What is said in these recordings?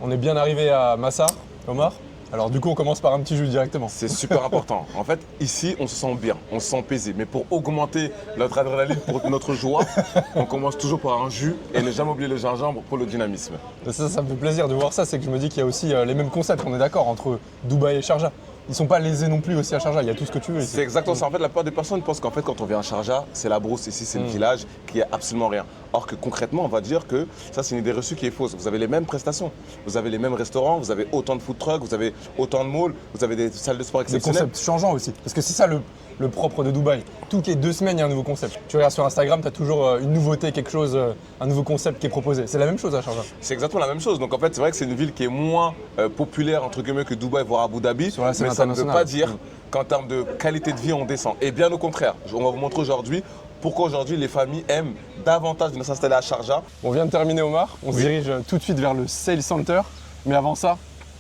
On est bien arrivé à Massa, Omar. Alors du coup, on commence par un petit jus directement. C'est super important. En fait, ici, on se sent bien, on se sent paisible. Mais pour augmenter notre adrénaline, pour notre joie, on commence toujours par un jus et ne jamais oublier le gingembre pour le dynamisme. Ça me fait plaisir de voir ça, c'est que je me dis qu'il y a aussi les mêmes concepts, on est d'accord, entre Dubaï et Sharjah. Ils sont pas lésés non plus aussi à Sharjah, il y a tout ce que tu veux ici. C'est exactement ça. En fait, la plupart des personnes pensent qu'en fait, quand on vient à Sharjah, c'est la brousse. Ici, c'est le village, qu'il n'y a absolument rien. Or que concrètement, on va dire que ça, c'est une idée reçue qui est fausse. Vous avez les mêmes prestations, vous avez les mêmes restaurants, vous avez autant de food trucks, vous avez autant de malls, vous avez des salles de sport Des exceptionnelles. concepts changeants aussi, parce que c'est ça le propre de Dubaï. Toutes les 2 semaines, il y a un nouveau concept. Tu regardes sur Instagram, tu as toujours une nouveauté, quelque chose, un nouveau concept qui est proposé. C'est la même chose à Sharjah. C'est exactement la même chose. Donc en fait, c'est vrai que c'est une ville qui est moins populaire entre guillemets que Dubaï, voire Abu Dhabi. Sur la scène Mais ça ne veut internationale. pas dire qu'en termes de qualité de vie, on descend. Et bien au contraire. On va vous montrer aujourd'hui pourquoi aujourd'hui les familles aiment davantage venir s'installer à Sharjah. On vient de terminer Omar, on se dirige tout de suite vers le Sale Center. Mais avant ça,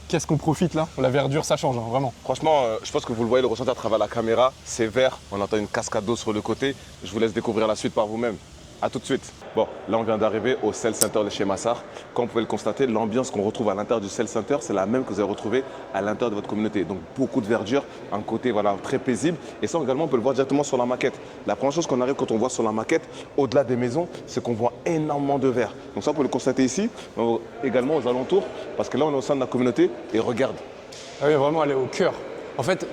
qu'est-ce qu'on profite là? La verdure, ça change, hein, vraiment. Franchement, je pense que vous le voyez, le ressenti à travers la caméra, c'est vert. On entend une cascade d'eau sur le côté. Je vous laisse découvrir la suite par vous-même. A tout de suite. Bon, là on vient d'arriver au Sale Center de chez Massar. Comme vous pouvez le constater, l'ambiance qu'on retrouve à l'intérieur du Sale Center, c'est la même que vous allez retrouver à l'intérieur de votre communauté. Donc beaucoup de verdure, un côté voilà, très paisible. Et ça également, on peut le voir directement sur la maquette. La première chose qu'on arrive quand on voit sur la maquette, au-delà des maisons, c'est qu'on voit énormément de verre. Donc ça, on peut le constater ici, mais également aux alentours, parce que là on est au sein de la communauté et regarde. Ah oui, vraiment, elle est au cœur. En fait,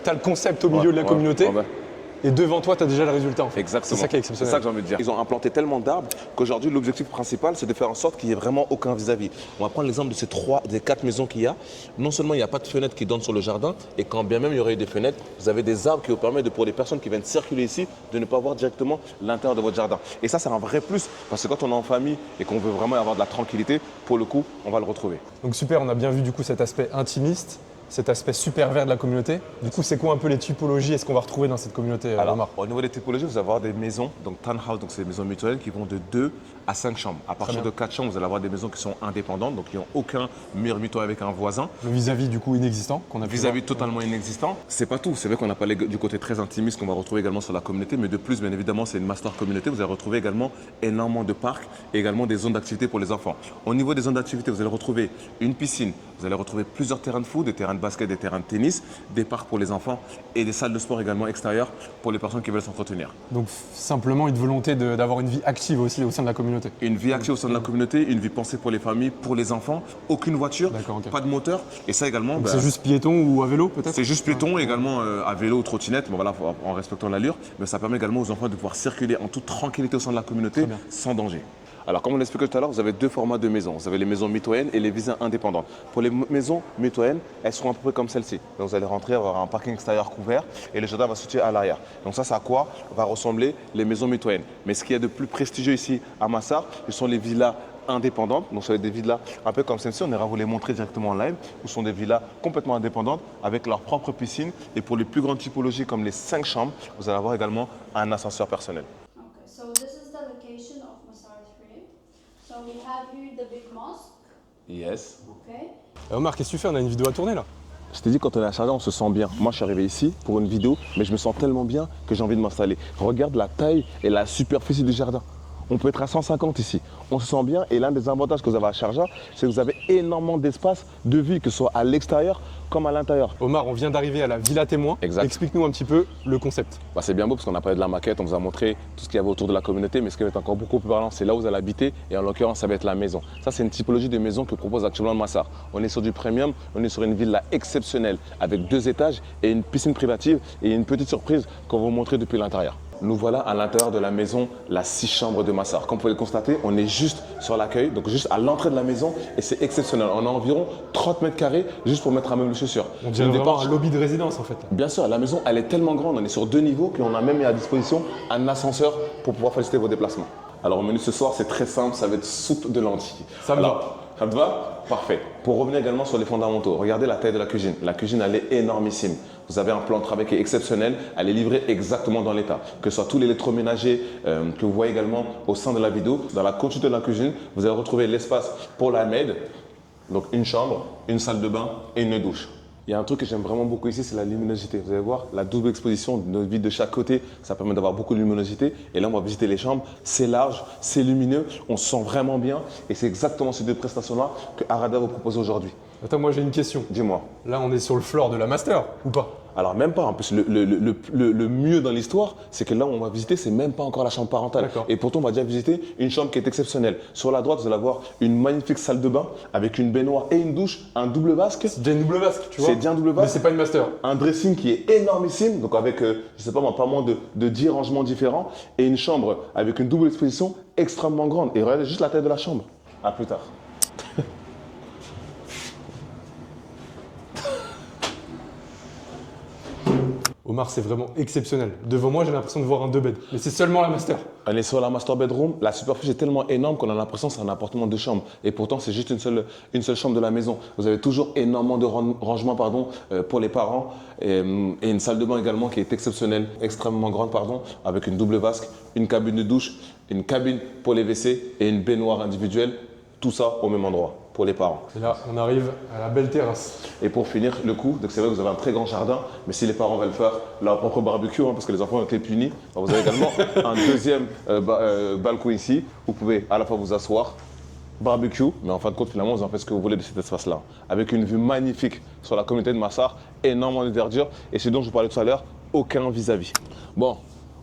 tu as le concept au milieu de la communauté. Ouais. Et devant toi, tu as déjà le résultat. En fait. Exactement. C'est ça qui est C'est exceptionnel. ça que j'ai envie de dire. Ils ont implanté tellement d'arbres qu'aujourd'hui, l'objectif principal, c'est de faire en sorte qu'il n'y ait vraiment aucun vis-à-vis. On va prendre l'exemple de des 4 maisons qu'il y a. Non seulement il n'y a pas de fenêtres qui donnent sur le jardin, et quand bien même il y aurait eu des fenêtres, vous avez des arbres qui vous permettent, pour les personnes qui viennent circuler ici, de ne pas voir directement l'intérieur de votre jardin. Et ça, c'est un vrai plus, parce que quand on est en famille et qu'on veut vraiment avoir de la tranquillité, pour le coup, on va le retrouver. Donc super, on a bien vu du coup cet aspect intimiste, cet aspect super vert de la communauté. Du coup, c'est quoi un peu les typologies est-ce qu'on va retrouver dans cette communauté, Omar? Au niveau des typologies, vous allez avoir des maisons, donc townhouse, donc c'est des maisons mutuelles qui vont de 2 à 5 chambres. À partir de 4 chambres, vous allez avoir des maisons qui sont indépendantes, donc qui n'ont aucun mur mutuel avec un voisin. Le vis-à-vis du coup inexistant qu'on a pu Vis-à-vis voir. totalement inexistant. C'est pas tout. C'est vrai qu'on n'a pas du côté très intimiste qu'on va retrouver également sur la communauté, mais de plus, bien évidemment, c'est une master communauté. Vous allez retrouver également énormément de parcs et également des zones d'activité pour les enfants. Au niveau des zones d'activité, vous allez retrouver une piscine, vous allez retrouver plusieurs terrains de foot, des terrains de basket, des terrains de tennis, des parcs pour les enfants et des salles de sport également extérieures pour les personnes qui veulent s'entretenir. Donc simplement une volonté d'avoir une vie active aussi au sein de la communauté. Une vie active au sein de la communauté, une vie pensée pour les familles, pour les enfants, aucune voiture, D'accord, ok. pas de moteur. Et ça également, C'est juste piéton ou à vélo peut-être? c'est juste piéton, également à vélo ou trottinette, bon, voilà, en respectant l'allure. Mais ça permet également aux enfants de pouvoir circuler en toute tranquillité au sein de la communauté bien. sans danger. Alors, comme on l'expliquait tout à l'heure, vous avez 2 formats de maisons. Vous avez les maisons mitoyennes et les visas indépendantes. Pour les maisons mitoyennes, elles seront à peu près comme celle-ci. Donc, vous allez rentrer, avoir un parking extérieur couvert et le jardin va se situer à l'arrière. Donc, ça, c'est à quoi va ressembler les maisons mitoyennes. Mais ce qu'il y a de plus prestigieux ici à Massar, ce sont les villas indépendantes. Donc, ça va être des villas un peu comme celle-ci. On ira vous les montrer directement en live. Ce sont des villas complètement indépendantes avec leur propre piscine. Et pour les plus grandes typologies comme les 5 chambres, vous allez avoir également un ascenseur personnel. Okay, so this is the location of Masar 3. So we have here the big mosque, Yes. okay? Omar, qu'est-ce que tu fais? On a une vidéo à tourner là. Je t'ai dit, quand on est à Sharjah, on se sent bien. Moi, je suis arrivé ici pour une vidéo, mais je me sens tellement bien que j'ai envie de m'installer. Regarde la taille et la superficie du jardin. On peut être à 150 ici. On se sent bien et l'un des avantages que vous avez à Sharjah, c'est que vous avez énormément d'espace de vie, que ce soit à l'extérieur comme à l'intérieur. Omar, on vient d'arriver à la Villa Témoin. Exact. Explique-nous un petit peu le concept. C'est bien beau parce qu'on a parlé de la maquette, on vous a montré tout ce qu'il y avait autour de la communauté, mais ce qui va être encore beaucoup plus parlant, c'est là où vous allez habiter et en l'occurrence, ça va être la maison. Ça, c'est une typologie de maison que propose actuellement le Massar. On est sur du premium, on est sur une villa exceptionnelle avec 2 étages et une piscine privative et une petite surprise qu'on va vous montrer depuis l'intérieur. Nous voilà à l'intérieur de la maison, la 6 chambres de Massar. Comme vous pouvez le constater, on est juste sur l'accueil, donc juste à l'entrée de la maison et c'est exceptionnel. On a environ 30 mètres carrés juste pour mettre un meuble de chaussures. On dirait vraiment un lobby de résidence en fait. Bien sûr, la maison, elle est tellement grande, on est sur 2 niveaux, puis on a même mis à disposition un ascenseur pour pouvoir faciliter vos déplacements. Alors au menu ce soir, c'est très simple, ça va être soupe de lentilles. Ça me va. Ça te va? Parfait. Pour revenir également sur les fondamentaux, regardez la taille de la cuisine. La cuisine, elle est énormissime. Vous avez un plan de travail qui est exceptionnel. Elle est livrée exactement dans l'état. Que ce soit tout l'électroménager que vous voyez également au sein de la vidéo. Dans la continuité de la cuisine, vous allez retrouver l'espace pour la maid. Donc une chambre, une salle de bain et une douche. Il y a un truc que j'aime vraiment beaucoup ici, c'est la luminosité. Vous allez voir, la double exposition de nos vitres de chaque côté, ça permet d'avoir beaucoup de luminosité. Et là, on va visiter les chambres. C'est large, c'est lumineux, on se sent vraiment bien. Et c'est exactement ces deux prestations-là que Arada vous propose aujourd'hui. Attends, moi j'ai une question. Dis-moi. Là, on est sur le floor de la master ou pas? Alors même pas, en plus le mieux dans l'histoire, c'est que là où on va visiter, c'est même pas encore la chambre parentale. D'accord. Et pourtant on va déjà visiter une chambre qui est exceptionnelle. Sur la droite, vous allez avoir une magnifique salle de bain avec une baignoire et une douche, un double vasque. C'est déjà une double vasque, tu vois. C'est déjà un double Mais vasque. c'est pas une master. Un dressing qui est énormissime, donc avec, je sais pas moi, pas moins de 10 rangements différents. Et une chambre avec une double exposition extrêmement grande. Et regardez juste la taille de la chambre. À plus tard. Omar, c'est vraiment exceptionnel. Devant moi, j'ai l'impression de voir un 2 bed. Mais c'est seulement la master. On est sur la master bedroom, la superficie est tellement énorme qu'on a l'impression que c'est un appartement de chambre. Et pourtant, c'est juste une seule chambre de la maison. Vous avez toujours énormément de rangements pour les parents et une salle de bain également qui est exceptionnelle, extrêmement grande, avec une double vasque, une cabine de douche, une cabine pour les WC et une baignoire individuelle. Tout ça au même endroit pour les parents. Et là, on arrive à la belle terrasse. Et pour finir le coup, donc c'est vrai que vous avez un très grand jardin, mais si les parents veulent faire leur propre barbecue, parce que les enfants ont été punis, vous avez également un deuxième balcon ici. Vous pouvez à la fois vous asseoir, barbecue, mais en fin de compte, finalement, vous en faites ce que vous voulez de cet espace-là. Avec une vue magnifique sur la communauté de Massar, énormément de verdure, et ce dont je vous parlais tout à l'heure, aucun vis-à-vis. Bon.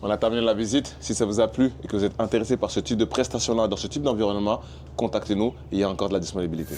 On a terminé la visite. Si ça vous a plu et que vous êtes intéressé par ce type de prestation-là, dans ce type d'environnement, contactez-nous. Il y a encore de la disponibilité.